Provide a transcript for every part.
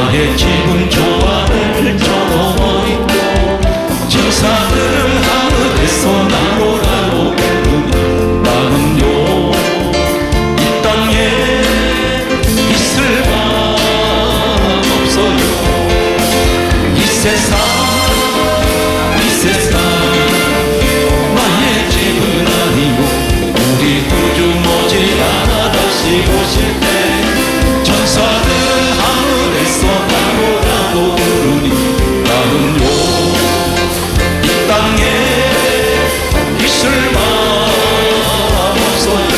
나의 기분 좋아를 저버리고 천사들은 하늘에서 나오라고 부르니 나는요 이 땅에 있을 맘 없어요. 이 세상 나의 집은 아니고 우리 구주 머지않아 다시 오실 때 천사들은 하늘에서 나오라고 부르니 나는요 이 땅에 있을 맘 없어요.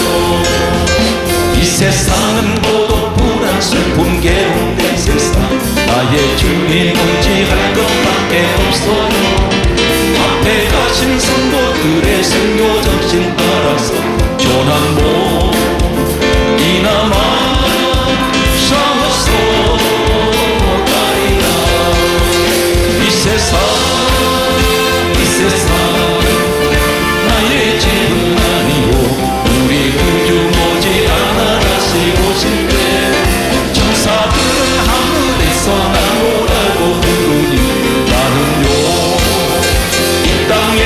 이 세상은 고독불안 슬픔 괴로운 내 세상 나의 주님 의지할 것밖에 없어요. 앞에 가신 성도들의 순교 정신 따라서 전한 몸이나마 싸워서 가리라. 이 세상 나의 집은 아니고 우리 구주 머지않아 다시 오실 때 천사들은 하늘에서 나오라고 부르니 나는요 이 땅에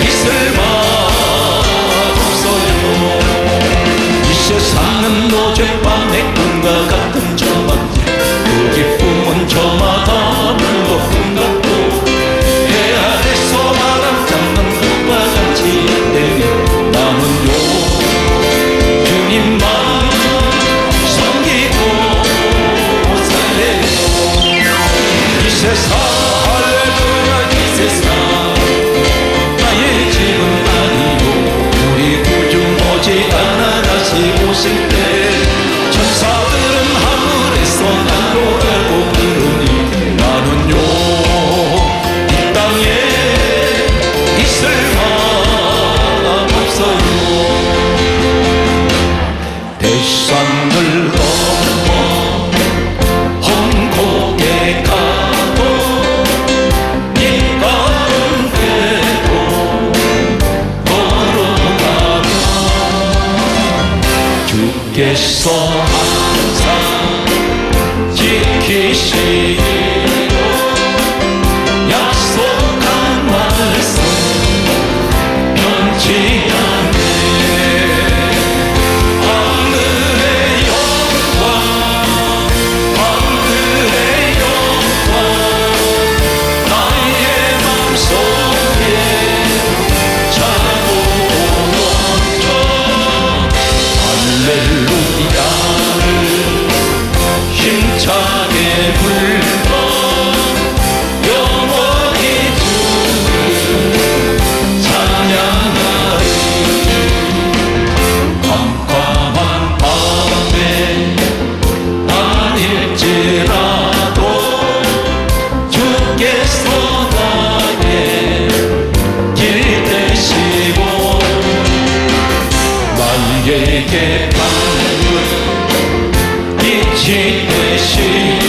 있을 맘 없어요. 이 세상은 노잼밤의 꿈과 같은 저만데 그 기쁨은 저마다 불거품 같고 해 아래서 바람 잡는 것과 같이 되니 나는요 주님만 섬기고 살래요. 이 세상 할렐루야 이 세상 나의 집은 아니고 우리 구주 머지않아 다시 오실 때 천사들은 하늘에서 나오라고 부르니 나는요 이 땅에 있을 맘 없어요. 대산을 넘어 홍콩에 가도 이 가운데로 걸어가면 주께서 항상 지키시기로 약속한 말씀 변치 않네. 하늘의 영광 나의 맘속에 자고 넘쳐 할렐루야를 힘차게 불러 영원히 주를 찬양하리. 캄캄한 밤에 아닐지라도 주께서 나의 길 되시고 나에게 밝은 빛이 되시니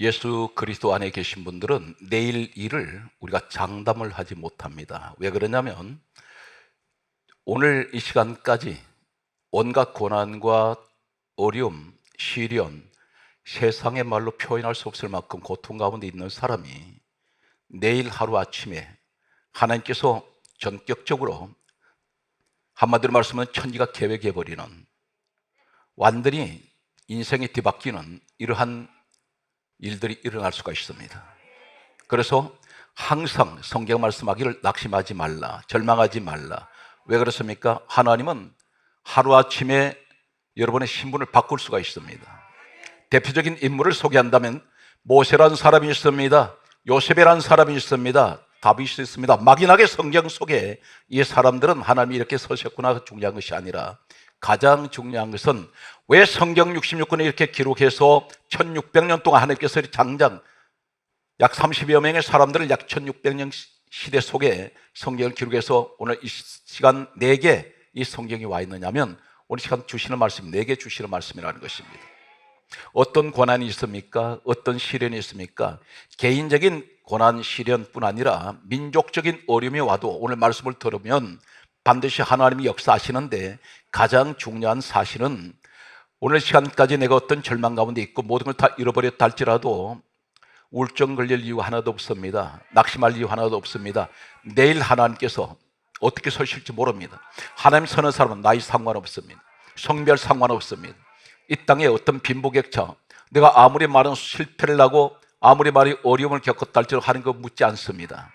예수 그리스도 안에 계신 분들은 내일 일을 우리가 장담을 하지 못합니다. 왜 그러냐면 오늘 이 시간까지 온갖 고난과 어려움, 시련, 세상의 말로 표현할 수 없을 만큼 고통 가운데 있는 사람이 내일 하루아침에 하나님께서 전격적으로 한마디로 말씀하면 천지가 계획해버리는, 완전히 인생이 뒤바뀌는 이러한 일들이 일어날 수가 있습니다. 그래서 항상 성경 말씀하기를 낙심하지 말라, 절망하지 말라. 왜 그렇습니까? 하나님은 하루아침에 여러분의 신분을 바꿀 수가 있습니다. 대표적인 인물을 소개한다면 모세라는 사람이 있습니다. 요셉이라는 사람이 있습니다. 다윗이 있습니다. 막연하게 성경 속에 이 사람들은 하나님이 이렇게 서셨구나 중요한 것이 아니라 가장 중요한 것은 왜 성경 66권에 이렇게 기록해서 1600년 동안 하나님께서 장장 약 30여 명의 사람들을 약 1600년 시대 속에 성경을 기록해서 오늘 이 시간 4개 이 성경이 와 있느냐면 오늘 시간 주시는 말씀 4개 주시는 말씀이라는 것입니다. 어떤 고난이 있습니까? 어떤 시련이 있습니까? 개인적인 고난 시련뿐 아니라 민족적인 어려움이 와도 오늘 말씀을 들으면 반드시 하나님이 역사하시는데 가장 중요한 사실은 오늘 시간까지 내가 어떤 절망 가운데 있고 모든 걸 다 잃어버렸다 할지라도 우울증 걸릴 이유 하나도 없습니다. 낙심할 이유 하나도 없습니다. 내일 하나님께서 어떻게 서실지 모릅니다. 하나님 서는 사람은 나이 상관없습니다. 성별 상관없습니다. 이 땅에 어떤 빈부격차, 내가 아무리 많은 실패를 하고 아무리 많이 어려움을 겪었다 할지라도 하는 거 묻지 않습니다.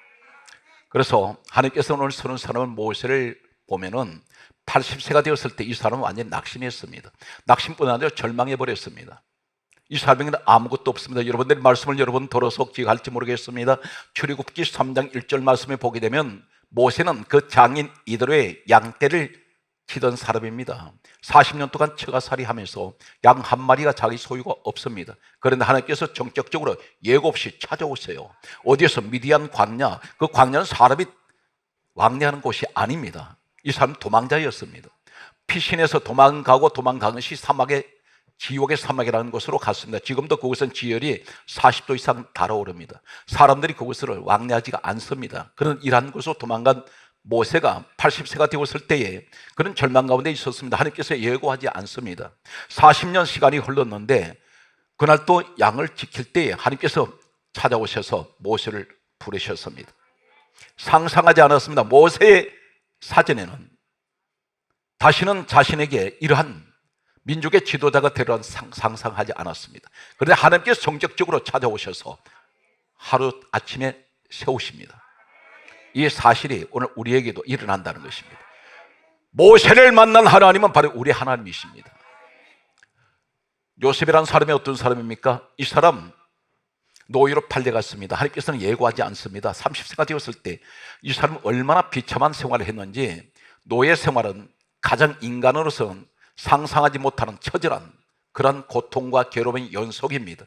그래서 하나님께서 오늘 서는 사람은 모세를 보면은 80세가 되었을 때 이 사람은 완전히 낙심했습니다. 낙심뿐 아니라 절망해버렸습니다. 이 사람에게는 아무것도 없습니다. 여러분들의 말씀을 여러분 들어서 기억할지 모르겠습니다. 출애굽기 3장 1절 말씀에 보게 되면 모세는 그 장인 이대로의 양떼를 치던 사람입니다. 40년 동안 처가살이 하면서 양 한 마리가 자기 소유가 없습니다. 그런데 하나님께서 정격적으로 예고 없이 찾아오세요. 어디에서? 미디안 광야. 그 광야는 사람이 왕래하는 곳이 아닙니다. 이 사람은 도망자였습니다. 피신해서 도망가고 도망간 것이 사막의 지옥의 사막이라는 곳으로 갔습니다. 지금도 그곳은 지열이 40도 이상 달아오릅니다. 사람들이 그곳을 왕래하지가 않습니다. 그런 이러한 곳으로 도망간 모세가 80세가 되었을 때에 그런 절망 가운데 있었습니다. 하나님께서 예고하지 않습니다. 40년 시간이 흘렀는데 그날 또 양을 지킬 때에 하나님께서 찾아오셔서 모세를 부르셨습니다. 상상하지 않았습니다. 모세의 사전에는 다시는 자신에게 이러한 민족의 지도자가 되리라 상상하지 않았습니다. 그런데 하나님께서 정적적으로 찾아오셔서 하루 아침에 세우십니다. 이 사실이 오늘 우리에게도 일어난다는 것입니다. 모세를 만난 하나님은 바로 우리 하나님이십니다. 요셉이라는 사람이 어떤 사람입니까? 이 사람 노예로 팔려갔습니다. 하나님께서는 예고하지 않습니다. 30세가 되었을 때 이 사람은 얼마나 비참한 생활을 했는지, 노예 생활은 가장 인간으로서는 상상하지 못하는 처절한 그런 고통과 괴로움의 연속입니다.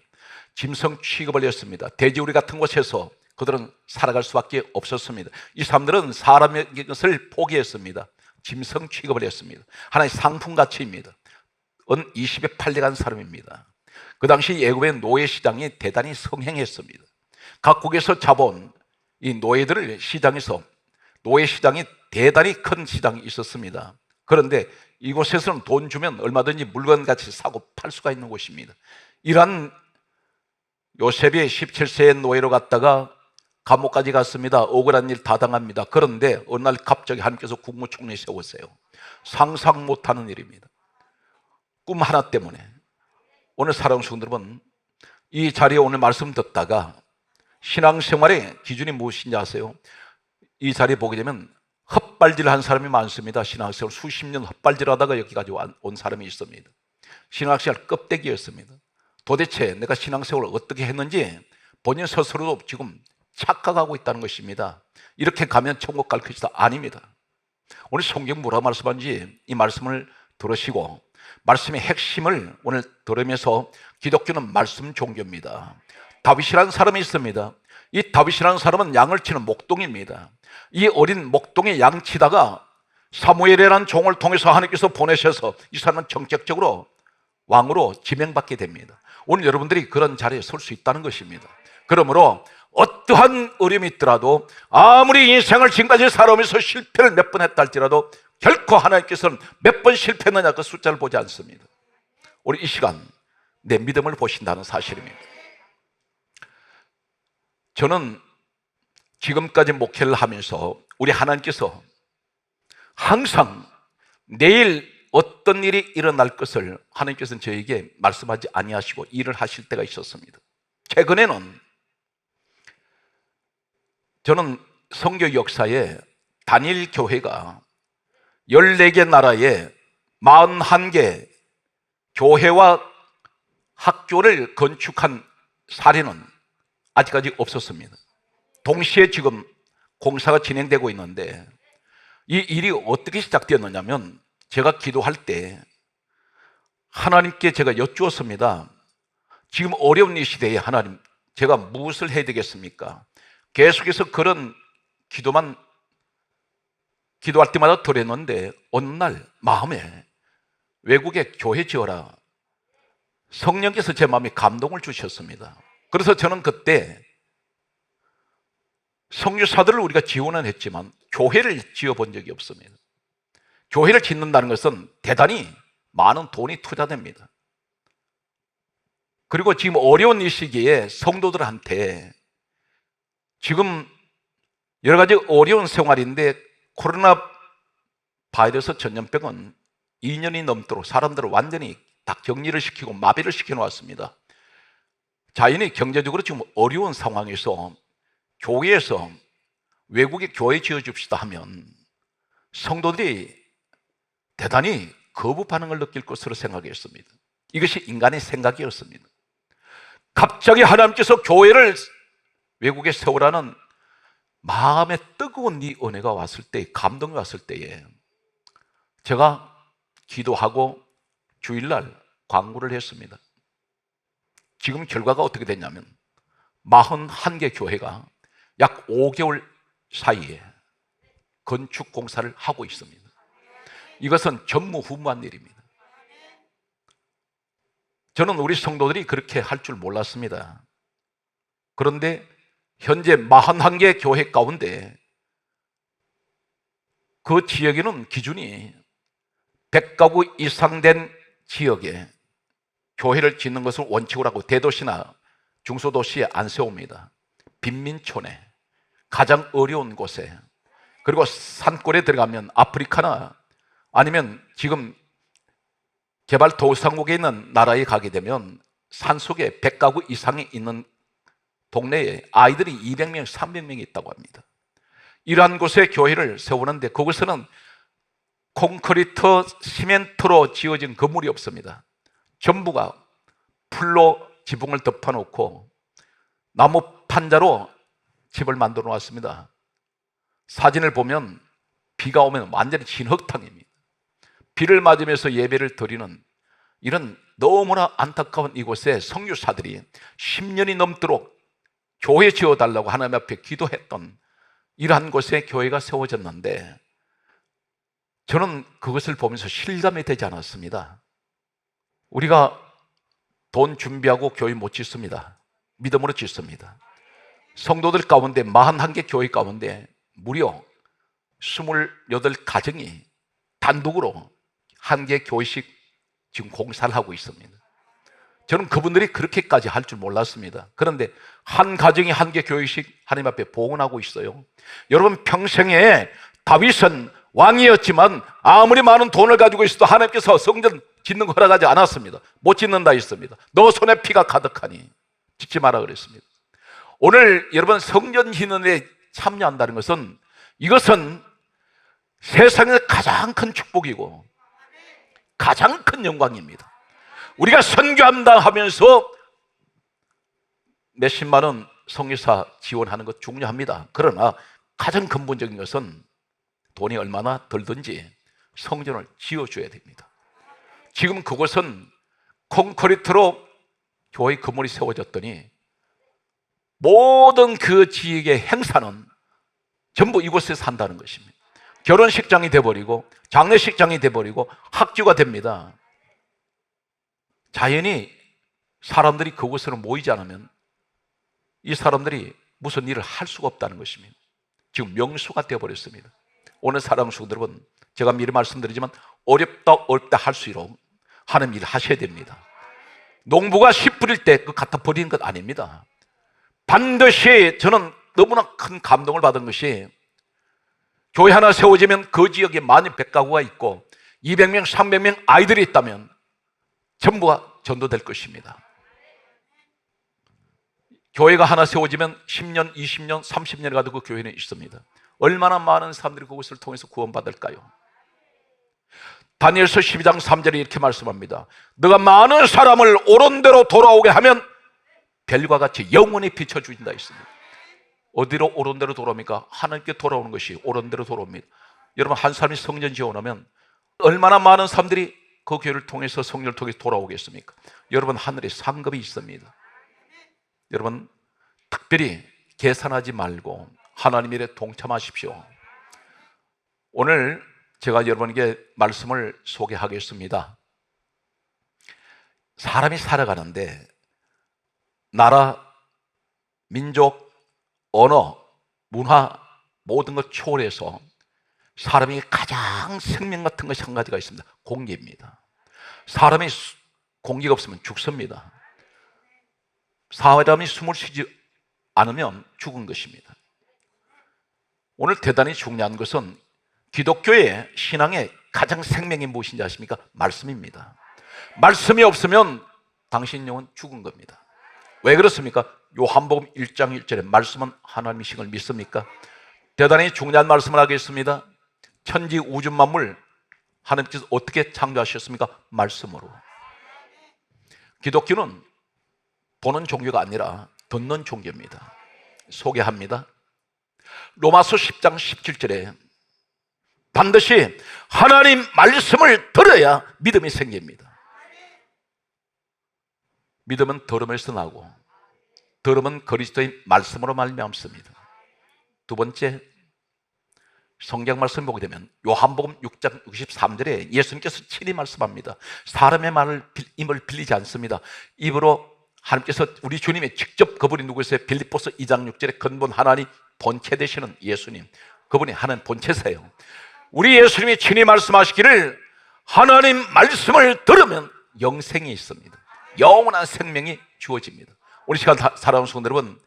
짐승 취급을 했습니다. 돼지우리 같은 곳에서 그들은 살아갈 수밖에 없었습니다. 이 사람들은 사람의 것을 포기했습니다. 짐승 취급을 했습니다. 하나의 상품가치입니다. 은 20에 팔려간 사람입니다. 그 당시 애굽의 노예시장이 대단히 성행했습니다. 각국에서 잡아온 이 노예들을 시장에서, 노예시장이 대단히 큰 시장이 있었습니다. 그런데 이곳에서는 돈 주면 얼마든지 물건같이 사고 팔 수가 있는 곳입니다. 이러한 요셉이 17세의 노예로 갔다가 감옥까지 갔습니다. 억울한 일 다 당합니다. 그런데 어느 날 갑자기 하나님께서 국무총리 세우세요. 상상 못하는 일입니다. 꿈 하나 때문에. 오늘 사랑하는 성도 여러분, 이 자리에 오늘 말씀 듣다가 신앙생활의 기준이 무엇인지 아세요? 이 자리에 보게 되면 헛발질한 사람이 많습니다. 신앙생활 수십 년 헛발질하다가 여기까지 온 사람이 있습니다. 신앙생활 껍데기였습니다. 도대체 내가 신앙생활을 어떻게 했는지 본인 스스로도 지금 착각하고 있다는 것입니다. 이렇게 가면 천국 갈 것이다. 아닙니다. 오늘 성경 뭐라 말씀하는지 이 말씀을 들으시고 말씀의 핵심을 오늘 들으면서, 기독교는 말씀 종교입니다. 다윗이라는 사람이 있습니다. 이 다윗이라는 사람은 양을 치는 목동입니다. 이 어린 목동에 양 치다가 사무엘이라는 종을 통해서 하나님께서 보내셔서 이 사람은 정격적으로 왕으로 지명받게 됩니다. 오늘 여러분들이 그런 자리에 설 수 있다는 것입니다. 그러므로 어떠한 어려움이 있더라도, 아무리 인생을 지금까지 살아오면서 실패를 몇 번 했다 할지라도 결코 하나님께서는 몇 번 실패했느냐 그 숫자를 보지 않습니다. 우리 이 시간 내 믿음을 보신다는 사실입니다. 저는 지금까지 목회를 하면서 우리 하나님께서 항상 내일 어떤 일이 일어날 것을 하나님께서는 저에게 말씀하지 아니하시고 일을 하실 때가 있었습니다. 최근에는 저는 선교 역사에 단일 교회가 14개 나라에 41개 교회와 학교를 건축한 사례는 아직까지 없었습니다. 동시에 지금 공사가 진행되고 있는데, 이 일이 어떻게 시작되었느냐면, 제가 기도할 때 하나님께 제가 여쭈었습니다. 지금 어려운 이 시대에 하나님, 제가 무엇을 해야 되겠습니까? 계속해서 그런 기도만 기도할 때마다 드렸는데, 어느 날 마음에 외국에 교회 지어라, 성령께서 제 마음에 감동을 주셨습니다. 그래서 저는 그때 선교사들을 우리가 지원은 했지만 교회를 지어본 적이 없습니다. 교회를 짓는다는 것은 대단히 많은 돈이 투자됩니다. 그리고 지금 어려운 이 시기에 성도들한테 지금 여러 가지 어려운 생활인데, 코로나 바이러스 전염병은 2년이 넘도록 사람들을 완전히 다 격리를 시키고 마비를 시켜놓았습니다. 자연히 경제적으로 지금 어려운 상황에서 교회에서 외국에 교회 지어줍시다 하면 성도들이 대단히 거부 반응을 느낄 것으로 생각했습니다. 이것이 인간의 생각이었습니다. 갑자기 하나님께서 교회를 외국에 세우라는 마음에 뜨거운 이 은혜가 왔을 때, 감동이 왔을 때에 제가 기도하고 주일날 광고를 했습니다. 지금 결과가 어떻게 됐냐면 41개 교회가 약 5개월 사이에 건축 공사를 하고 있습니다. 이것은 전무후무한 일입니다. 저는 우리 성도들이 그렇게 할 줄 몰랐습니다. 그런데 현재 41개 교회 가운데 그 지역에는 기준이 100가구 이상 된 지역에 교회를 짓는 것을 원칙으로 하고 대도시나 중소도시에 안 세웁니다. 빈민촌에, 가장 어려운 곳에, 그리고 산골에 들어가면 아프리카나 아니면 지금 개발도상국에 있는 나라에 가게 되면 산속에 100가구 이상이 있는 동네에 아이들이 200명, 300명이 있다고 합니다. 이러한 곳에 교회를 세우는데 그곳에는 콘크리트, 시멘트로 지어진 건물이 없습니다. 전부가 풀로 지붕을 덮어놓고 나무 판자로 집을 만들어 놨습니다. 사진을 보면 비가 오면 완전히 진흙탕입니다. 비를 맞으면서 예배를 드리는 이런 너무나 안타까운 이곳에 선교사들이 10년이 넘도록 교회 지어달라고 하나님 앞에 기도했던 이러한 곳에 교회가 세워졌는데, 저는 그것을 보면서 실감이 되지 않았습니다. 우리가 돈 준비하고 교회 못 짓습니다. 믿음으로 짓습니다. 성도들 가운데 41개 교회 가운데 무려 28가정이 단독으로 한 개 교회씩 지금 공사를 하고 있습니다. 저는 그분들이 그렇게까지 할 줄 몰랐습니다. 그런데 한 가정이 한 개 교회씩 하나님 앞에 봉헌하고 있어요. 여러분, 평생에 다윗은 왕이었지만 아무리 많은 돈을 가지고 있어도 하나님께서 성전 짓는 거 허락하지 않았습니다. 못 짓는다 했습니다. 너 손에 피가 가득하니 짓지 마라 그랬습니다. 오늘 여러분 성전 짓는 데 참여한다는 것은, 이것은 세상에서 가장 큰 축복이고 가장 큰 영광입니다. 우리가 선교한다 하면서 몇십만 원 선교사 지원하는 것 중요합니다. 그러나 가장 근본적인 것은 돈이 얼마나 들든지 성전을 지어줘야 됩니다. 지금 그곳은 콘크리트로 교회 건물이 세워졌더니 모든 그 지역의 행사는 전부 이곳에서 한다는 것입니다. 결혼식장이 돼버리고 장례식장이 돼버리고 학교가 됩니다. 자연히 사람들이 그곳으로 모이지 않으면 이 사람들이 무슨 일을 할 수가 없다는 것입니다. 지금 명수가 되어버렸습니다. 오늘 사랑하는 성도 여러분, 제가 미리 말씀드리지만 어렵다 할수록 하나님 일을 하셔야 됩니다. 농부가 씨 뿌릴 때 그 갖다 버리는 것 아닙니다. 반드시 저는 너무나 큰 감동을 받은 것이 교회 하나 세워지면 그 지역에 만일 100가구가 있고 200명, 300명 아이들이 있다면 전부가 전도될 것입니다. 교회가 하나 세워지면 10년, 20년, 30년이 가도 그 교회는 있습니다. 얼마나 많은 사람들이 그것을 통해서 구원받을까요? 다니엘서 12장 3절에 이렇게 말씀합니다. 너가 많은 사람을 옳은 대로 돌아오게 하면 별과 같이 영원히 비춰주신다 했습니다. 어디로 옳은 대로 돌아옵니까? 하나님께 돌아오는 것이 옳은 대로 돌아옵니다. 여러분, 한 사람이 성전 지어놓으면 얼마나 많은 사람들이 그 교회를 통해서 성령을 통해서 돌아오겠습니까? 여러분, 하늘에 상급이 있습니다. 여러분, 특별히 계산하지 말고 하나님 일에 동참하십시오. 오늘 제가 여러분에게 말씀을 소개하겠습니다. 사람이 살아가는데 나라, 민족, 언어, 문화 모든 것 초월해서 사람이 가장 생명 같은 것이 한 가지가 있습니다. 공기입니다. 사람이 공기가 없으면 죽습니다. 사람이 숨을 쉬지 않으면 죽은 것입니다. 오늘 대단히 중요한 것은 기독교의 신앙의 가장 생명이 무엇인지 아십니까? 말씀입니다. 말씀이 없으면 당신 영은 죽은 겁니다. 왜 그렇습니까? 요한복음 1장 1절에 말씀은 하나님이신 걸 믿습니까? 대단히 중요한 말씀을 하겠습니다. 천지 우주 만물 하나님께서 어떻게 창조하셨습니까? 말씀으로. 기독교는 보는 종교가 아니라 듣는 종교입니다. 소개합니다. 로마서 10장 17절에 반드시 하나님 말씀을 들어야 믿음이 생깁니다. 믿음은 들음에서 나고 들음은 그리스도의 말씀으로 말미암습니다. 두 번째, 성경 말씀 보게 되면 요한복음 6장 63절에 예수님께서 친히 말씀합니다. 사람의 입을 빌리지 않습니다. 입으로 하나님께서 우리 주님의 직접 그분이 누구세요? 빌립보서 2장 6절에 근본 하나님 본체 되시는 예수님, 그분이 하나님 본체세요. 우리 예수님이 친히 말씀하시기를 하나님 말씀을 들으면 영생이 있습니다. 영원한 생명이 주어집니다. 우리 시간 사랑하는 성도 여러분,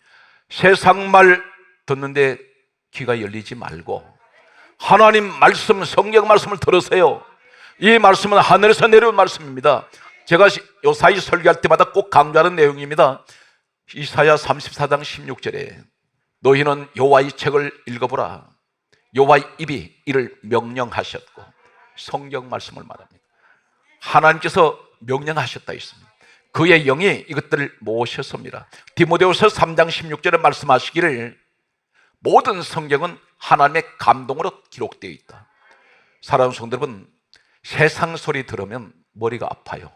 세상 말 듣는데 귀가 열리지 말고 하나님 말씀, 성경 말씀을 들으세요. 이 말씀은 하늘에서 내려온 말씀입니다. 제가 요사이 설교할 때마다 꼭 강조하는 내용입니다. 이사야 34장 16절에 너희는 여호와의 책을 읽어보라. 여호와의 입이 이를 명령하셨고, 성경 말씀을 말합니다. 하나님께서 명령하셨다 했습니다. 그의 영이 이것들을 모셨습니다. 디모데후서 3장 16절에 말씀하시기를 모든 성경은 하나님의 감동으로 기록되어 있다. 사랑하는 성도 여러분, 세상 소리 들으면 머리가 아파요.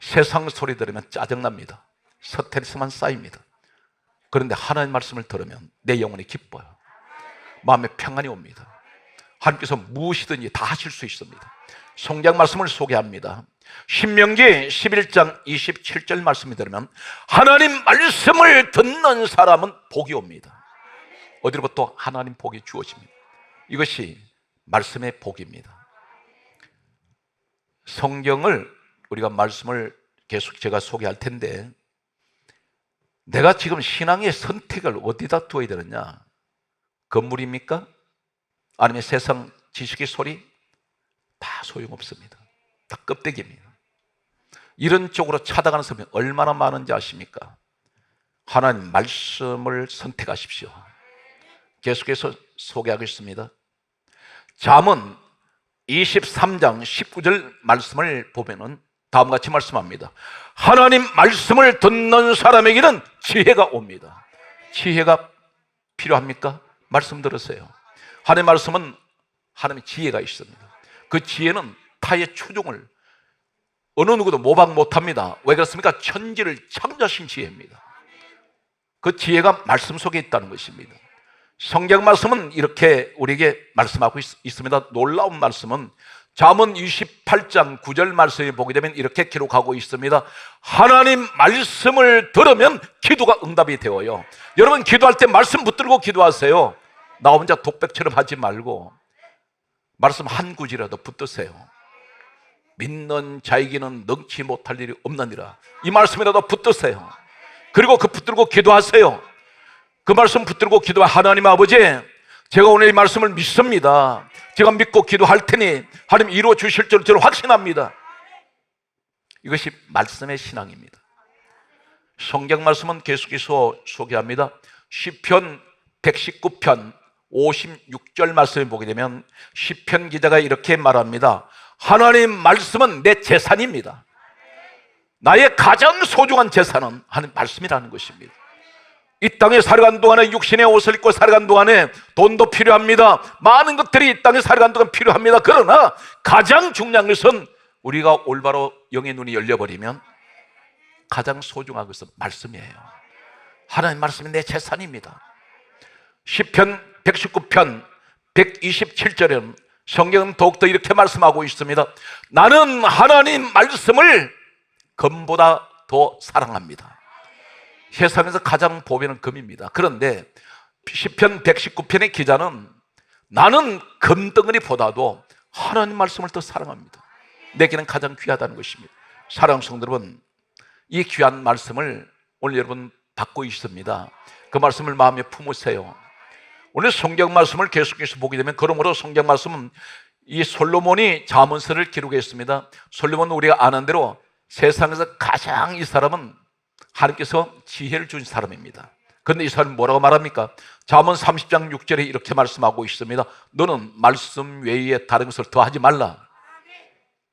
세상 소리 들으면 짜증납니다. 스트레스만 쌓입니다. 그런데 하나님 말씀을 들으면 내 영혼이 기뻐요. 마음에 평안이 옵니다. 하나님께서 무엇이든지 다 하실 수 있습니다. 성경 말씀을 소개합니다. 신명기 11장 27절 말씀이 들으면 하나님 말씀을 듣는 사람은 복이 옵니다. 어디로부터? 하나님 복이 주어집니다. 이것이 말씀의 복입니다. 성경을 우리가 말씀을 계속 제가 소개할 텐데, 내가 지금 신앙의 선택을 어디다 두어야 되느냐? 건물입니까? 아니면 세상 지식의 소리? 다 소용없습니다. 다 껍데기입니다. 이런 쪽으로 찾아가는 사람이 얼마나 많은지 아십니까? 하나님 말씀을 선택하십시오. 계속해서 소개하겠습니다. 잠언 23장 19절 말씀을 보면은 다음과 같이 말씀합니다. 하나님 말씀을 듣는 사람에게는 지혜가 옵니다. 지혜가 필요합니까? 말씀 들으세요. 하나님의 말씀은 하나님의 지혜가 있습니다. 그 지혜는 타의 추종을 어느 누구도 모방 못합니다. 왜 그렇습니까? 천지를 창조하신 지혜입니다. 그 지혜가 말씀 속에 있다는 것입니다. 성경 말씀은 이렇게 우리에게 말씀하고 있습니다. 놀라운 말씀은 잠언 28장 9절 말씀에 보게 되면 이렇게 기록하고 있습니다. 하나님 말씀을 들으면 기도가 응답이 되어요. 여러분 기도할 때 말씀 붙들고 기도하세요. 나 혼자 독백처럼 하지 말고 말씀 한 구절이라도 붙드세요. 믿는 자에게는 능치 못할 일이 없느니라. 이 말씀이라도 붙드세요. 그리고 그 붙들고 기도하세요. 그 말씀 붙들고 기도하 하나님 아버지, 제가 오늘 이 말씀을 믿습니다. 제가 믿고 기도할 테니 하나님 이루어 주실 줄 저는 확신합니다. 이것이 말씀의 신앙입니다. 성경 말씀은 계속해서 소개합니다. 시편 119편 56절 말씀을 보게 되면 시편 기자가 이렇게 말합니다. 하나님 말씀은 내 재산입니다. 나의 가장 소중한 재산은 하나님 말씀이라는 것입니다. 이 땅에 살아간 동안에 육신의 옷을 입고 살아간 동안에 돈도 필요합니다. 많은 것들이 이 땅에 살아간 동안 필요합니다. 그러나 가장 중요한 것은 우리가 올바로 영의 눈이 열려버리면 가장 소중한 것은 말씀이에요. 하나님 말씀이 내 재산입니다. 시편 119편 127절에는 성경은 더욱더 이렇게 말씀하고 있습니다. 나는 하나님 말씀을 금보다 더 사랑합니다. 세상에서 가장 보배는 금입니다. 그런데 시편 119편의 기자는 나는 금덩어리보다도 하나님 말씀을 더 사랑합니다. 내게는 가장 귀하다는 것입니다. 사랑하는 성도 여러분, 이 귀한 말씀을 오늘 여러분 받고 있습니다. 그 말씀을 마음에 품으세요. 오늘 성경 말씀을 계속해서 보게 되면 그러므로 성경 말씀은 이 솔로몬이 잠언서를 기록했습니다. 솔로몬은 우리가 아는 대로 세상에서 가장 이 사람은 하나님께서 지혜를 준 사람입니다. 그런데 이 사람이 뭐라고 말합니까? 잠언 30장 6절에 이렇게 말씀하고 있습니다. 너는 말씀 외에 다른 것을 더하지 말라.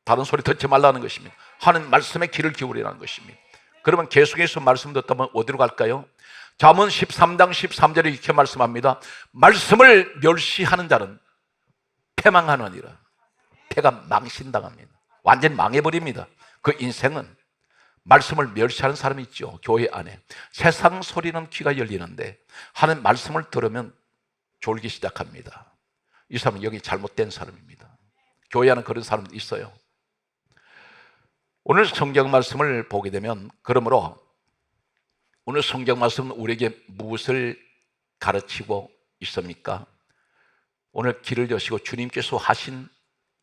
다른 소리 듣지 말라는 것입니다. 하나님 말씀에 귀를 기울이라는 것입니다. 그러면 계속해서 말씀 듣다면 어디로 갈까요? 잠언 13장 13절에 이렇게 말씀합니다. 말씀을 멸시하는 자는 패망하느니라. 패가 망신당합니다. 완전히 망해버립니다. 그 인생은 말씀을 멸시하는 사람이 있죠. 교회 안에 세상 소리는 귀가 열리는데 하나님 말씀을 들으면 졸기 시작합니다. 이 사람은 여기 잘못된 사람입니다. 교회 안에 그런 사람도 있어요. 오늘 성경 말씀을 보게 되면 그러므로 오늘 성경 말씀은 우리에게 무엇을 가르치고 있습니까? 오늘 길을 여시고 주님께서 하신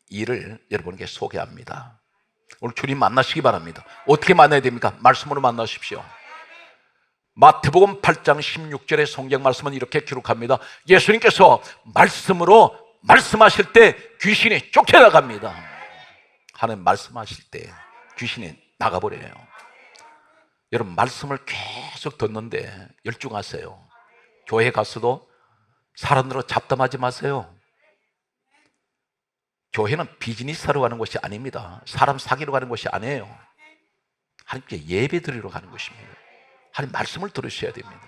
일을 여러분에게 소개합니다. 오늘 주님 만나시기 바랍니다. 어떻게 만나야 됩니까? 말씀으로 만나십시오. 마태복음 8장 16절의 성경 말씀은 이렇게 기록합니다. 예수님께서 말씀으로 말씀하실 때 귀신이 쫓겨나갑니다. 하나님 말씀하실 때 귀신이 나가버려요. 여러분 말씀을 계속 듣는데 열중하세요. 교회 가서도 사람들로 잡담하지 마세요. 교회는 비즈니스 하러 가는 곳이 아닙니다. 사람 사귀러 가는 곳이 아니에요. 하나님께 예배 드리러 가는 것입니다. 하나님 말씀을 들으셔야 됩니다.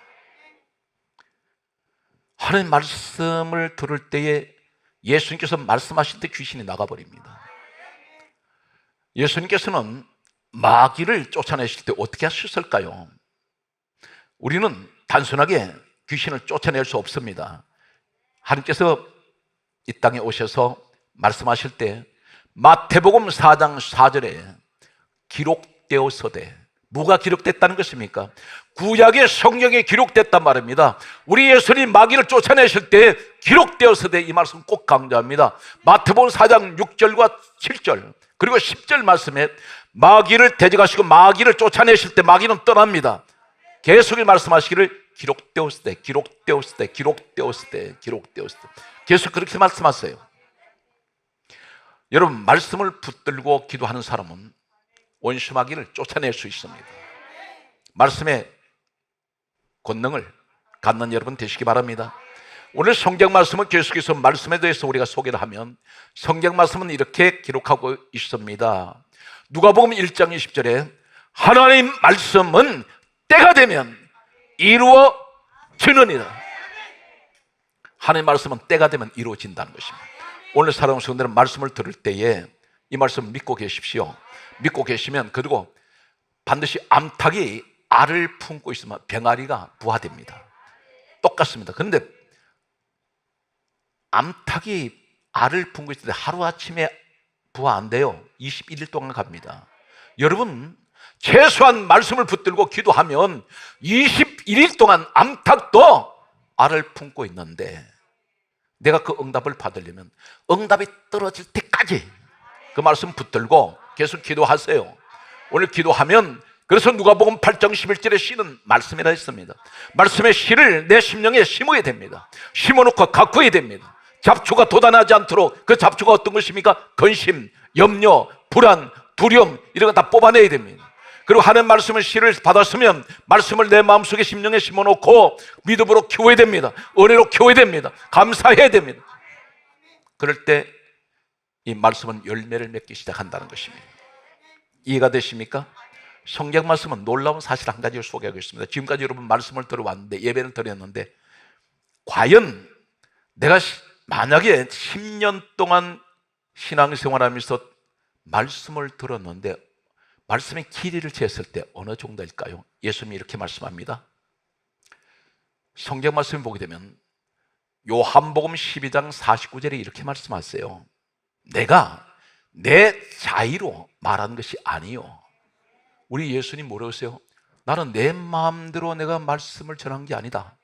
하나님 말씀을 들을 때에 예수님께서 말씀하실 때 귀신이 나가버립니다. 예수님께서는 마귀를 쫓아내실 때 어떻게 하셨을까요? 우리는 단순하게 귀신을 쫓아낼 수 없습니다. 하나님께서 이 땅에 오셔서 말씀하실 때 마태복음 4장 4절에 기록되었으되, 뭐가 기록됐다는 것입니까? 구약의 성경에 기록됐단 말입니다. 우리 예수님 마귀를 쫓아내실 때 기록되었으되, 이 말씀 꼭 강조합니다. 마태복음 4장 6절과 7절 그리고 10절 말씀에 마귀를 대적하시고 마귀를 쫓아내실 때 마귀는 떠납니다. 계속 말씀하시기를 기록되었을 때, 기록되었을 때, 기록되었을 때, 기록되었을 때, 계속 그렇게 말씀하세요. 여러분 말씀을 붙들고 기도하는 사람은 원수 마귀를 쫓아낼 수 있습니다. 말씀의 권능을 갖는 여러분 되시기 바랍니다. 오늘 성경 말씀은 계속해서 말씀에 대해서 우리가 소개를 하면 성경 말씀은 이렇게 기록하고 있습니다. 누가복음 1장 20절에 하나님 말씀은 때가 되면 이루어지느니라. 하나님 말씀은 때가 되면 이루어진다는 것입니다. 오늘 사랑하는 성도들은 말씀을 들을 때에 이 말씀을 믿고 계십시오. 믿고 계시면 그리고 반드시 암탉이 알을 품고 있으면 병아리가 부화됩니다. 똑같습니다. 그런데 암탉이 알을 품고 있을 때 하루아침에 부화 안 돼요. 21일 동안 갑니다. 여러분, 최소한 말씀을 붙들고 기도하면 21일 동안 암탉도 알을 품고 있는데, 내가 그 응답을 받으려면 응답이 떨어질 때까지 그 말씀 붙들고 계속 기도하세요. 오늘 기도하면, 그래서 누가복음 8장 11절에 씨는 말씀이라 했습니다. 말씀의 씨를 내 심령에 심어야 됩니다. 심어놓고 가꾸어야 됩니다. 잡초가 돋아나지 않도록. 그 잡초가 어떤 것입니까? 근심, 염려, 불안, 두려움, 이런 거 다 뽑아내야 됩니다. 그리고 하는 말씀을 씨를 받았으면 말씀을 내 마음속에 심령에 심어놓고 믿음으로 키워야 됩니다. 은혜로 키워야 됩니다. 감사해야 됩니다. 그럴 때 이 말씀은 열매를 맺기 시작한다는 것입니다. 이해가 되십니까? 성경 말씀은 놀라운 사실 한 가지를 소개하겠습니다. 지금까지 여러분 말씀을 들어왔는데, 예배를 드렸는데, 과연 내가 만약에 10년 동안 신앙생활하면서 말씀을 들었는데 말씀의 길이를 쟀을 때 어느 정도일까요? 예수님이 이렇게 말씀합니다. 성경 말씀을 보게 되면 요한복음 12장 49절에 이렇게 말씀하세요. 내가 내 자의로 말한 것이 아니요. 우리 예수님 뭐라고 하세요? 나는 내 마음대로 내가 말씀을 전한 게 아니다.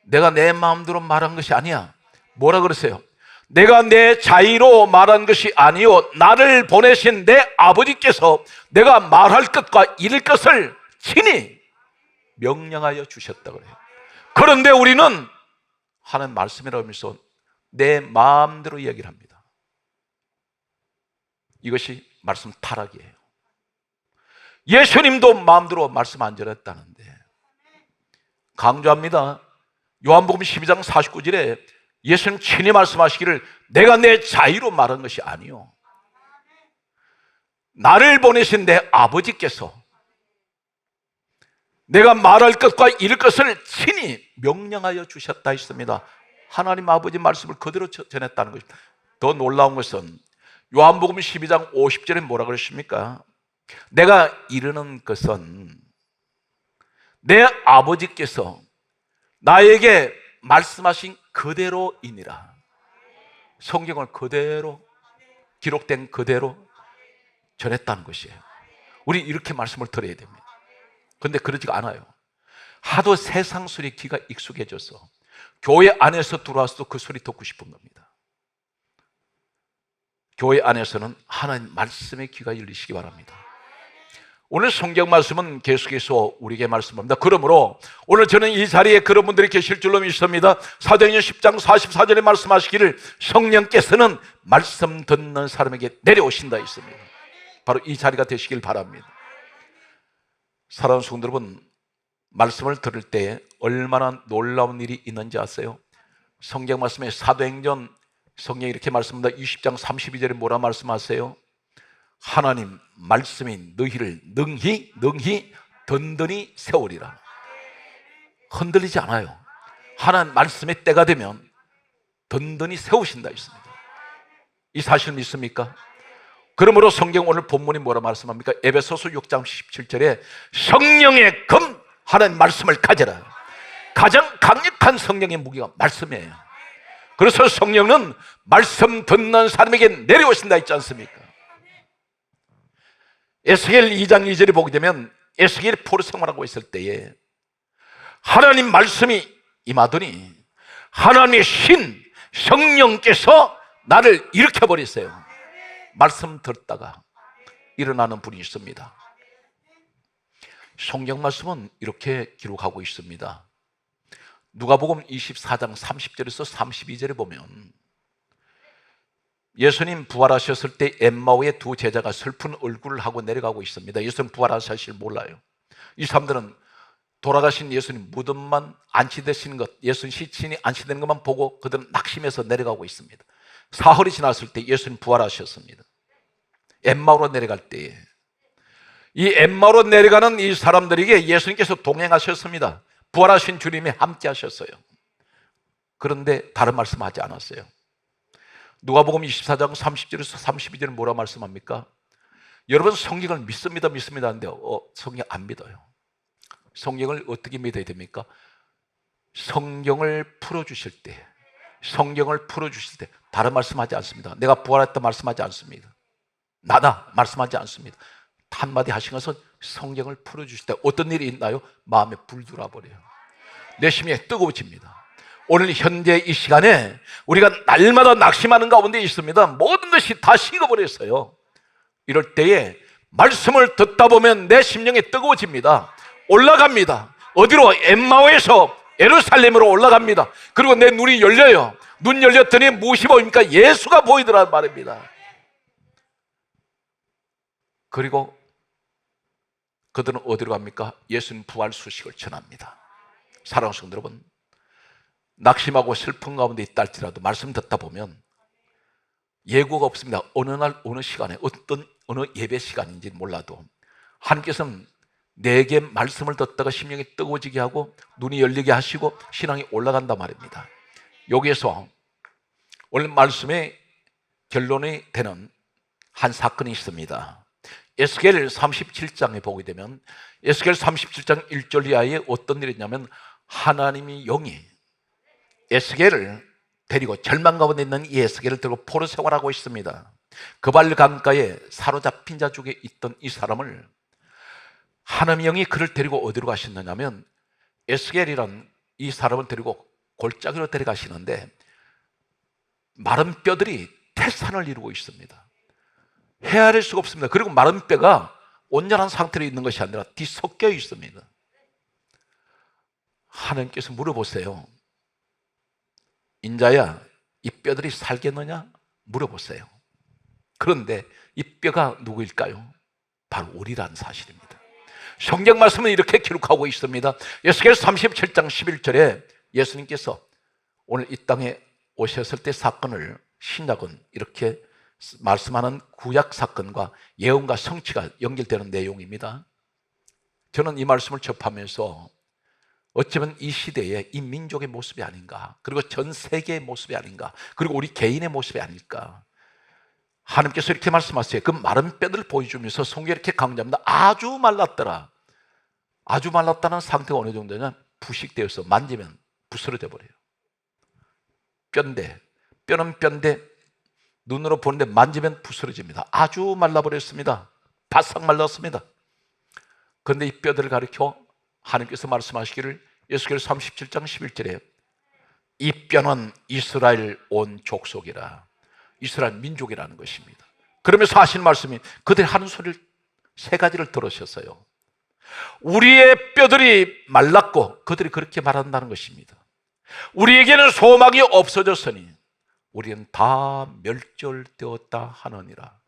내가 내 마음대로 말한 것이 아니야. 뭐라 그러세요? 내가 내 자의로 말한 것이 아니요, 나를 보내신 내 아버지께서 내가 말할 것과 이룰 것을 친히 명령하여 주셨다 그래요. 그런데 우리는 하는 말씀이라고 하면서 내 마음대로 이야기를 합니다. 이것이 말씀 타락이에요. 예수님도 마음대로 말씀 안 전했다는데, 강조합니다. 요한복음 12장 49절에 예수님 친히 말씀하시기를 내가 내 자의로 말한 것이 아니요, 나를 보내신 내 아버지께서 내가 말할 것과 이룰 것을 친히 명령하여 주셨다 했습니다. 하나님 아버지 말씀을 그대로 전했다는 것입니다. 더 놀라운 것은 요한복음 12장 50절에 뭐라 그러십니까? 내가 이르는 것은 내 아버지께서 나에게 말씀하신 그대로이니라. 성경을 그대로, 기록된 그대로 전했다는 것이에요. 우리 이렇게 말씀을 들어야 됩니다. 그런데 그러지가 않아요. 하도 세상 소리에 귀가 익숙해져서 교회 안에서 들어와서도 그 소리 듣고 싶은 겁니다. 교회 안에서는 하나님 말씀에 귀가 열리시기 바랍니다. 오늘 성경 말씀은 계속해서 우리에게 말씀합니다. 그러므로 오늘 저는 이 자리에 그런 분들이 계실 줄로 믿습니다. 사도행전 10장 44절에 말씀하시기를 성령께서는 말씀 듣는 사람에게 내려오신다 했습니다. 바로 이 자리가 되시길 바랍니다. 사랑하는 성도 여러분, 말씀을 들을 때 얼마나 놀라운 일이 있는지 아세요? 성경 말씀에 사도행전 성경이 이렇게 말씀합니다. 20장 32절에 뭐라 말씀하세요? 하나님 말씀이 너희를 능히 든든히 세우리라. 흔들리지 않아요. 하나님 말씀의 때가 되면 든든히 세우신다 했습니다. 이 사실 믿습니까? 그러므로 성경 오늘 본문이 뭐라 말씀합니까? 에베소서 6장 17절에 성령의 금 하나님 말씀을 가져라. 가장 강력한 성령의 무기가 말씀이에요. 그래서 성령은 말씀 듣는 사람에게 내려오신다 했지 않습니까? 에스겔 2장 2절에 보게 되면 에스겔이 포로 생활하고 있을 때에 하나님 말씀이 임하더니 하나님의 신 성령께서 나를 일으켜버렸어요. 말씀 듣다가 일어나는 분이 있습니다. 성경 말씀은 이렇게 기록하고 있습니다. 누가복음 24장 30절에서 32절에 보면 예수님 부활하셨을 때 엠마오의 두 제자가 슬픈 얼굴을 하고 내려가고 있습니다. 예수님 부활한 사실 몰라요. 이 사람들은 돌아가신 예수님 무덤만 안치되시는 것, 예수님 시신이 안치되는 것만 보고 그들은 낙심해서 내려가고 있습니다. 사흘이 지났을 때 예수님 부활하셨습니다. 엠마오로 내려갈 때에 이 엠마오로 내려가는 이 사람들에게 예수님께서 동행하셨습니다. 부활하신 주님이 함께 하셨어요. 그런데 다른 말씀하지 않았어요. 누가복음 24장 30절에서 32절은 뭐라 말씀합니까? 여러분 성경을 믿습니다 하는데 성경 안 믿어요. 성경을 어떻게 믿어야 됩니까? 성경을 풀어주실 때 다른 말씀하지 않습니다. 내가 부활했다 말씀하지 않습니다. 나다 말씀하지 않습니다. 한마디 하신 것은 성경을 풀어주실 때 어떤 일이 있나요? 마음에 불 들어버려요. 내 심령이 뜨거워집니다. 오늘 현재 이 시간에 우리가 날마다 낙심하는 가운데 있습니다. 모든 것이 다 식어버렸어요. 이럴 때에 말씀을 듣다 보면 내 심령이 뜨거워집니다. 올라갑니다. 어디로? 엠마오에서 예루살렘으로 올라갑니다. 그리고 내 눈이 열려요. 눈 열렸더니 무엇이 보입니까? 예수가 보이더란 말입니다. 그리고 그들은 어디로 갑니까? 예수님 부활 소식을 전합니다. 사랑하는 성도 여러분, 낙심하고 슬픈 가운데 있다 할지라도 말씀 듣다 보면 예고가 없습니다. 어느 날 어느 시간에 어느 예배 시간인지 몰라도 하나님께서는 내게 말씀을 듣다가 심령이 뜨거워지게 하고 눈이 열리게 하시고 신앙이 올라간단 말입니다. 여기에서 오늘 말씀의 결론이 되는 한 사건이 있습니다. 에스겔 37장에 보게 되면 에스겔 37장 1절 이하에 어떤 일이 있냐면 하나님이 영이 에스겔을 데리고 절망 가운데 있는 이 에스겔을 들고 포로 생활하고 있습니다. 그발 강가에 사로잡힌 자 중에 있던 이 사람을 하나님의 영이 그를 데리고 어디로 가셨느냐면 에스겔이란 이 사람을 데리고 골짜기로 데려가시는데 마른 뼈들이 태산을 이루고 있습니다. 헤아릴 수가 없습니다. 그리고 마른 뼈가 온전한 상태로 있는 것이 아니라 뒤섞여 있습니다. 하나님께서 물어보세요. 인자야, 이 뼈들이 살겠느냐? 물어보세요. 그런데 이 뼈가 누구일까요? 바로 우리라는 사실입니다. 성경 말씀은 이렇게 기록하고 있습니다. 에스겔 37장 11절에 예수님께서 오늘 이 땅에 오셨을 때 사건을 신약은 이렇게 말씀하는 구약 사건과 예언과 성취가 연결되는 내용입니다. 저는 이 말씀을 접하면서 어쩌면 이 시대에 이 민족의 모습이 아닌가, 그리고 전 세계의 모습이 아닌가, 그리고 우리 개인의 모습이 아닐까. 하나님께서 이렇게 말씀하세요. 그 마른 뼈들을 보여주면서 성경이 이렇게 강조합니다. 아주 말랐더라. 아주 말랐다는 상태가 어느 정도냐? 부식되어서 만지면 부스러져 버려요. 뼈인데, 뼈는 뼈인데 눈으로 보는데 만지면 부스러집니다. 아주 말라버렸습니다. 바싹 말랐습니다. 그런데 이 뼈들을 가리켜 하나님께서 말씀하시기를 에스겔 37장 11절에 이 뼈는 이스라엘 온 족속이라, 이스라엘 민족이라는 것입니다. 그러면서 하신 말씀이 그들이 하는 소리를 세 가지를 들으셨어요. 우리의 뼈들이 말랐고 그들이 그렇게 말한다는 것입니다. 우리에게는 소망이 없어졌으니 우리는 다 멸절되었다 하느니라.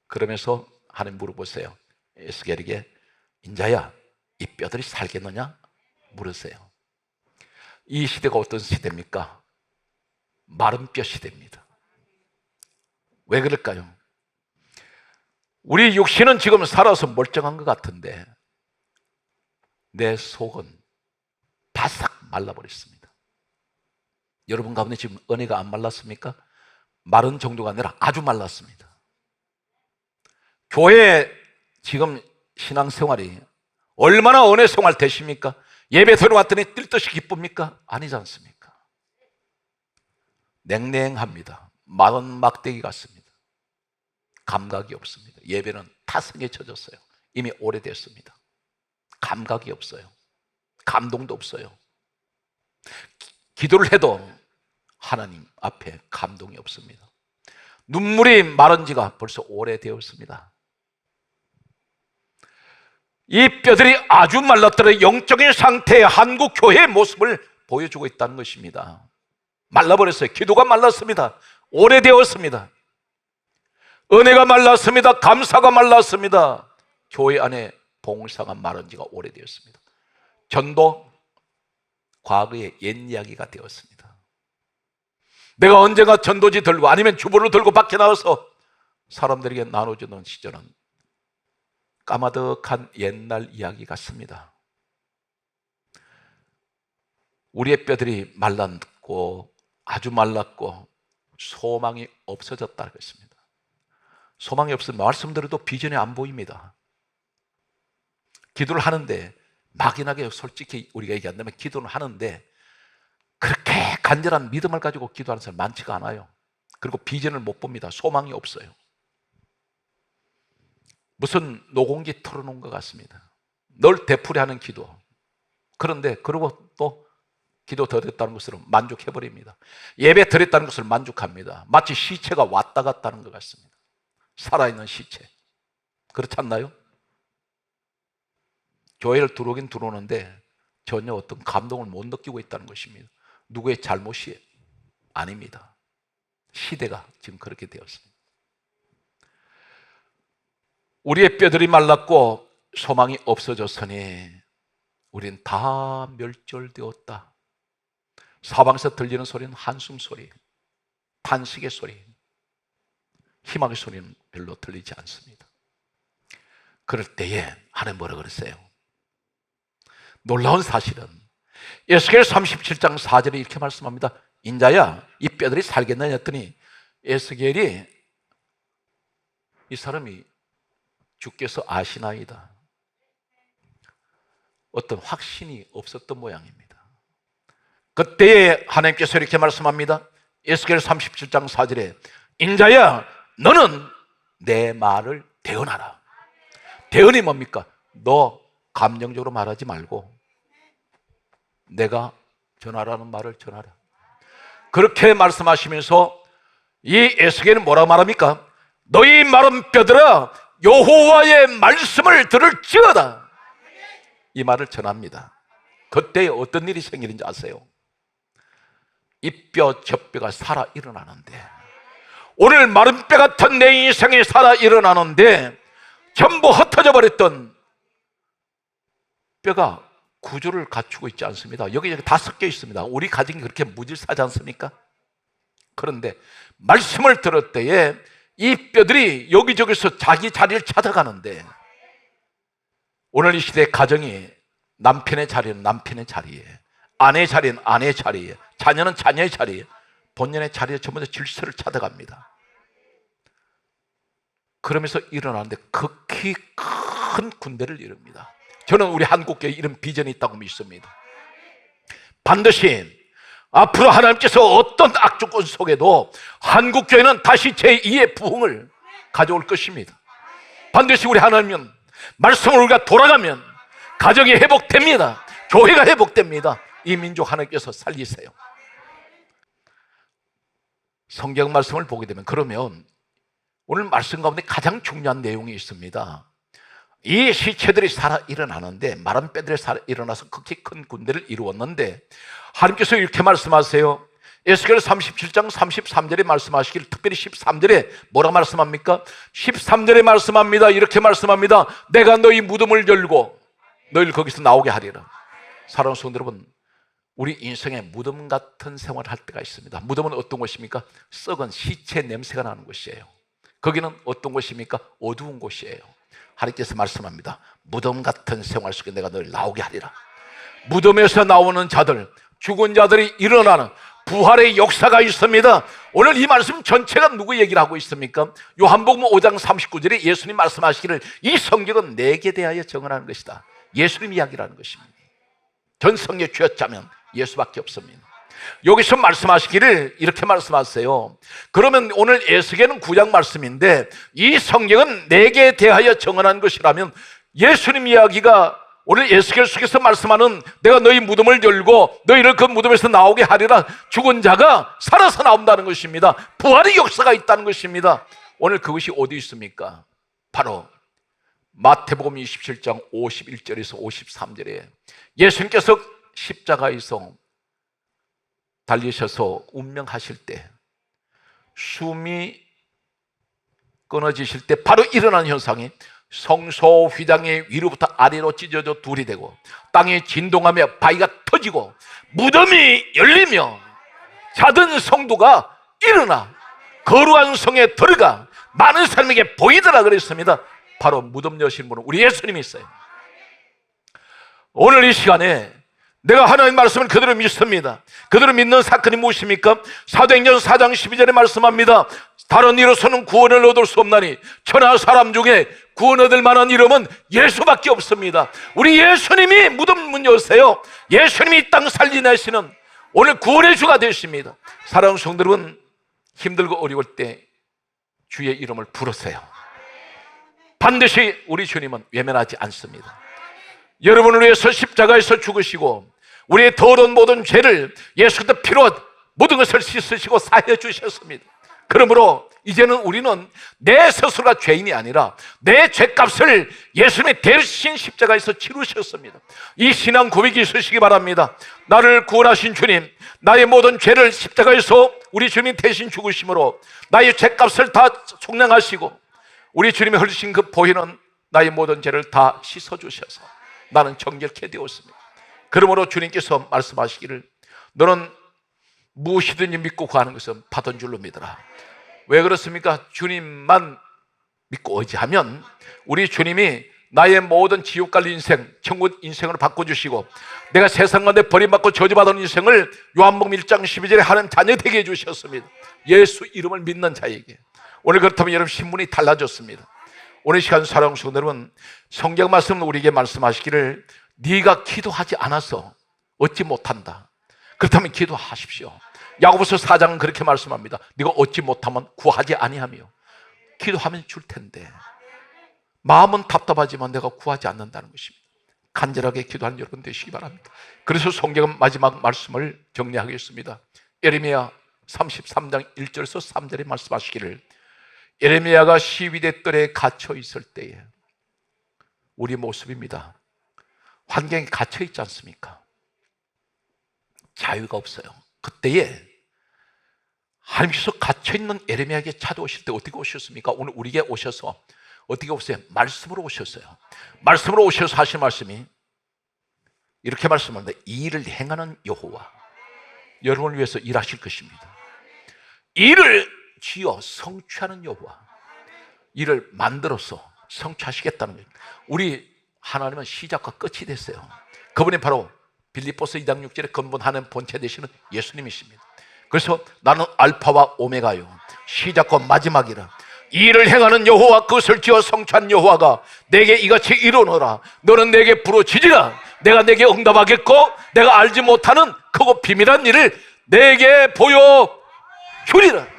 그러면서 하나님 물어보세요. 에스겔에게 인자야, 이 뼈들이 살겠느냐? 물으세요. 이 시대가 어떤 시대입니까? 마른 뼈 시대입니다. 왜 그럴까요? 우리 육신은 지금 살아서 멀쩡한 것 같은데 내 속은 바싹 말라버렸습니다. 여러분 가운데 지금 은혜가 안 말랐습니까? 마른 정도가 아니라 아주 말랐습니다. 교회 지금 신앙생활이 얼마나 은혜 생활 되십니까? 예배 들어왔더니 뛸 듯이 기쁩니까? 아니지 않습니까? 냉랭합니다. 마른 막대기 같습니다. 감각이 없습니다. 예배는 타성에 젖었어요. 이미 오래됐습니다. 감각이 없어요. 감동도 없어요. 기도를 해도 하나님 앞에 감동이 없습니다. 눈물이 마른 지가 벌써 오래되었습니다. 이 뼈들이 아주 말랐더라. 영적인 상태의 한국 교회의 모습을 보여주고 있다는 것입니다. 말라버렸어요. 기도가 말랐습니다. 오래되었습니다. 은혜가 말랐습니다. 감사가 말랐습니다. 교회 안에 봉사가 마른 지가 오래되었습니다. 전도 과거의 옛 이야기가 되었습니다. 내가 언젠가 전도지 들고 아니면 주보를 들고 밖에 나와서 사람들에게 나눠주는 시절은 까마득한 옛날 이야기 같습니다. 우리의 뼈들이 말랐고 아주 말랐고 소망이 없어졌다는 것입니다. 소망이 없으면 말씀드려도 비전이 안 보입니다. 기도를 하는데 막연하게 솔직히 우리가 얘기한다면 기도는 하는데 그렇게 간절한 믿음을 가지고 기도하는 사람 많지가 않아요. 그리고 비전을 못 봅니다. 소망이 없어요. 무슨 노공기 털어놓은 것 같습니다. 늘 되풀이하는 기도. 그런데 그러고 또 기도 드렸다는 것으로 만족해버립니다. 예배 드렸다는 것을 만족합니다. 마치 시체가 왔다 갔다 하는 것 같습니다. 살아있는 시체. 그렇지 않나요? 교회를 들어오긴 들어오는데 전혀 어떤 감동을 못 느끼고 있다는 것입니다. 누구의 잘못이 아닙니다. 시대가 지금 그렇게 되었습니다. 우리의 뼈들이 말랐고 소망이 없어졌으니 우린 다 멸절되었다. 사방에서 들리는 소리는 한숨 소리, 탄식의 소리, 희망의 소리는 별로 들리지 않습니다. 그럴 때에 하나님 뭐라 그랬어요? 놀라운 사실은 에스겔 37장 4절에 이렇게 말씀합니다. 인자야, 이 뼈들이 살겠느냐 했더니 에스겔이 이 사람이 주께서 아시나이다. 어떤 확신이 없었던 모양입니다. 그때에 하나님께서 이렇게 말씀합니다. 에스겔 37장 4절에 인자야, 너는 내 말을 대언하라. 대언이 뭡니까? 너 감정적으로 말하지 말고 내가 전하라는 말을 전하라. 그렇게 말씀하시면서 이 에스겔은 뭐라고 말합니까? 너희 마른 뼈들아, 여호와의 말씀을 들을지어다. 이 말을 전합니다. 그때 어떤 일이 생기는지 아세요? 이 뼈 저 뼈가 살아 일어나는데, 오늘 마른 뼈 같은 내 인생에 살아 일어나는데 전부 흩어져 버렸던 뼈가 구조를 갖추고 있지 않습니다. 여기저기 다 섞여 있습니다. 우리 가정이 그렇게 무질서하지 않습니까? 그런데 말씀을 들을 때에 이 뼈들이 여기저기서 자기 자리를 찾아가는데, 오늘 이 시대 가정이 남편의 자리는 남편의 자리에, 아내의 자리는 아내의 자리에, 자녀는 자녀의 자리에, 본연의 자리에 전부 다 질서를 찾아갑니다. 그러면서 일어나는데 극히 큰 군대를 이룹니다. 저는 우리 한국교회에 이런 비전이 있다고 믿습니다. 반드시 앞으로 하나님께서 어떤 악조건 속에도 한국교회는 다시 제2의 부흥을 가져올 것입니다. 반드시 우리 하나님은 말씀을 우리가 돌아가면 가정이 회복됩니다. 교회가 회복됩니다. 이 민족 하나님께서 살리세요. 성경 말씀을 보게 되면, 그러면 오늘 말씀 가운데 가장 중요한 내용이 있습니다. 이 시체들이 살아 일어나는데, 마른 뼈들이 살아 일어나서 극히 큰 군대를 이루었는데, 하나님께서 이렇게 말씀하세요. 에스겔 37장 33절에 말씀하시길, 특별히 13절에 뭐라고 말씀합니까? 13절에 말씀합니다. 이렇게 말씀합니다. 내가 너희 무덤을 열고 너희를 거기서 나오게 하리라. 사랑하는 성도 여러분, 우리 인생에 무덤 같은 생활을 할 때가 있습니다. 무덤은 어떤 곳입니까? 썩은 시체 냄새가 나는 곳이에요. 거기는 어떤 곳입니까? 어두운 곳이에요. 하나님께서 말씀합니다. 무덤 같은 생활 속에 내가 너를 나오게 하리라. 무덤에서 나오는 자들, 죽은 자들이 일어나는 부활의 역사가 있습니다. 오늘 이 말씀 전체가 누구 얘기를 하고 있습니까? 요한복음 5장 39절에 예수님 말씀하시기를, 이 성경은 내게 대하여 증언하는 것이다. 예수님 이야기라는 것입니다. 전 성경에 쥐어짜면 예수밖에 없습니다. 여기서 말씀하시기를 이렇게 말씀하세요. 그러면 오늘 에스겔은 9장 말씀인데, 이 성경은 내게 대하여 증언한 것이라면, 예수님 이야기가 오늘 에스겔 속에서 말씀하는 내가 너희 무덤을 열고 너희를 그 무덤에서 나오게 하리라, 죽은 자가 살아서 나온다는 것입니다. 부활의 역사가 있다는 것입니다. 오늘 그것이 어디 있습니까? 바로 마태복음 27장 51절에서 53절에 예수님께서 십자가에서 달리셔서 운명하실 때, 숨이 끊어지실 때 바로 일어난 현상이, 성소 휘장이 위로부터 아래로 찢어져 둘이 되고 땅이 진동하며 바위가 터지고 무덤이 열리며 자던 성도가 일어나 거룩한 성에 들어가 많은 사람에게 보이더라 그랬습니다. 바로 무덤 여신 분은 우리 예수님이 있어요. 오늘 이 시간에 내가 하나님의 말씀을 그대로 믿습니다. 그대로 믿는 사건이 무엇입니까? 사도행전 4장 12절에 말씀합니다. 다른 이로서는 구원을 얻을 수 없나니 천하 사람 중에 구원 얻을 만한 이름은 예수밖에 없습니다. 우리 예수님이 무덤 문 여세요. 예수님이 이 땅 살리내시는 오늘 구원의 주가 되십니다. 사랑하는 성도 여러분, 힘들고 어려울 때 주의 이름을 부르세요. 반드시 우리 주님은 외면하지 않습니다. 여러분을 위해서 십자가에서 죽으시고 우리의 더러운 모든 죄를 예수의 피로 모든 것을 씻으시고 사해 주셨습니다. 그러므로 이제는 우리는 내 스스로가 죄인이 아니라 내 죄값을 예수님의 대신 십자가에서 치르셨습니다. 이 신앙 고백이 있으시기 바랍니다. 나를 구원하신 주님, 나의 모든 죄를 십자가에서 우리 주님이 대신 죽으심으로 나의 죄값을 다 총량하시고 우리 주님이 흘리신 그 보혈은 나의 모든 죄를 다 씻어주셔서 나는 정결케 되었습니다. 그러므로 주님께서 말씀하시기를 너는 무엇이든지 믿고 구하는 것은 받은 줄로 믿어라. 왜 그렇습니까? 주님만 믿고 의지하면 우리 주님이 나의 모든 지옥 갈 인생, 천국 인생을 바꿔주시고 내가 세상 가운데 버림받고 저주받은 인생을 요한복음 1장 12절에 하는 자녀 되게 해주셨습니다. 예수 이름을 믿는 자에게. 오늘 그렇다면 여러분 신분이 달라졌습니다. 오늘 시간 사랑하는 성도 여러분, 성경 말씀은 우리에게 말씀하시기를 네가 기도하지 않아서 얻지 못한다. 그렇다면 기도하십시오. 야고보서 4장은 그렇게 말씀합니다. 네가 얻지 못하면 구하지 아니하며 기도하면 줄 텐데 마음은 답답하지만 내가 구하지 않는다는 것입니다. 간절하게 기도하는 여러분 되시기 바랍니다. 그래서 성경은 마지막 말씀을 정리하겠습니다. 예레미야 33장 1절에서 3절에 말씀하시기를 예레미야가 시위대 뜰에 갇혀 있을 때에 우리 모습입니다. 환경에 갇혀 있지 않습니까? 자유가 없어요. 그때에 하나님께서 갇혀있는 예레미야에게 찾아오실 때 어떻게 오셨습니까? 오늘 우리에게 오셔서 어떻게 오세요? 말씀으로 오셨어요. 말씀으로 오셔서 하신 말씀이 이렇게 말씀합니다. 이 일을 행하는 여호와 여러분을 위해서 일하실 것입니다. 일을 지어 성취하는 여호와 일을 만들어서 성취하시겠다는 거예요. 우리 하나님은 시작과 끝이 됐어요. 그분이 바로 빌립보서 2장 6절에 근본하는 본체 되시는 예수님이십니다. 그래서 나는 알파와 오메가요 시작과 마지막이라 이 일을 행하는 여호와 그것을 지어 성취한 여호와가 내게 이같이 이루노라. 너는 내게 부르짖으라. 내가 내게 응답하겠고 내가 알지 못하는 크고 비밀한 일을 내게 보여주리라.